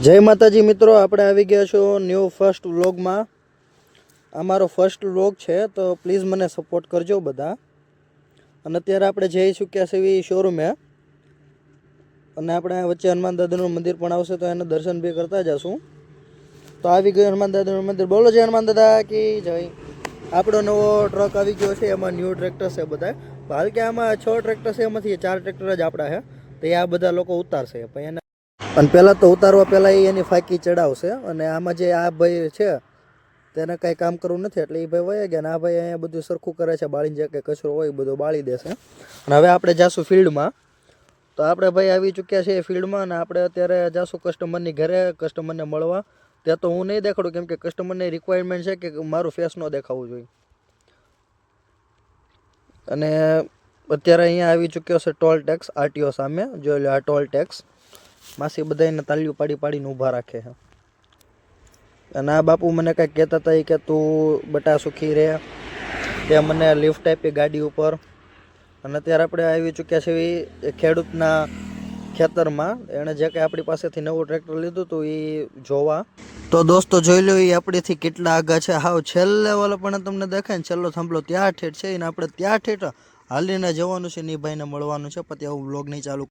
જય માતાજી મિત્રો, આપણે આવી ગયા છો ન્યૂ ફર્સ્ટ વ્લોગમાં. આ મારો ફર્સ્ટ વ્લોગ છે, તો પ્લીઝ મને સપોર્ટ કરજો બધા. અને અત્યારે આપણે જઈ ચૂક્યા છીએ શોરૂમે, અને આપણે વચ્ચે હનુમાન દાદાનું મંદિર પણ આવશે, તો એના દર્શન બી કરતા જશું. તો આવી ગયું હનુમાન દાદાનું મંદિર. બોલો જય હનુમાન દાદા કી જય. આપણો નવો ટ્રક આવી ગયો છે, એમાં ન્યૂ ટ્રેક્ટર છે બધા. હાલ કે આમાં 6 ટ્રેક્ટર છે, એમાંથી 4 ટ્રેક્ટર જ આપણા છે. તો એ આ બધા લોકો ઉતારશે. પછી એને અને પહેલાં તો ઉતારવા પહેલાં એની ફાંકી ચડાવશે. અને આમાં જે આ ભાઈ છે તેને કાંઈ કામ કરવું નથી, એટલે એ ભાઈ વયા ગયા. ને આ ભાઈ અહીંયા બધું સરખું કરે છે, બાળીને જે કંઈ કચરો હોય એ બધો બાળી દેશે. અને હવે આપણે જાશું ફિલ્ડમાં. તો આપણે ભાઈ આવી ચૂક્યા છીએ ફિલ્ડમાં, અને આપણે અત્યારે જાશું કસ્ટમરની ઘરે, કસ્ટમરને મળવા. ત્યાં તો હું નહીં દેખાડું, કેમ કે કસ્ટમરની રિક્વાયરમેન્ટ છે કે મારું ફેસ ન દેખાવું જોઈએ. અને અત્યારે અહીંયા આવી ચૂક્યો છે ટોલ ટેક્સ આરટીઓ સામે. જોઈ લો, આ ટોલ ટેક્સ. માસી બધાને તાલીઓ પાડી પાડીને ઊભા રાખે છે. અને આ બાપુ મને કંઈક કહેતા હતા કે તું બટા સુખી રહે, તે મને લિફ્ટ આપી ગાડી ઉપર. અને અત્યારે આપણે આવી ચૂક્યા છીએ ખેડૂતના ખેતરમાં. એણે જે કંઈ આપણી પાસેથી નવું ટ્રેક્ટર લીધું હતું એ જોવા. તો દોસ્તો જોઈ લો, એ આપણેથી કેટલા આગા છે. હાવ છેલ્લે વાળો પણ તમને દેખાય ને, છેલ્લો થાંભલો ત્યાં ઠેઠ છે. અને આપણે ત્યાં ઠેઠ હાલીને જવાનું છે, ની ભાઈને મળવાનું છે. પછી આવું વ્લોગ નહીં ચાલુ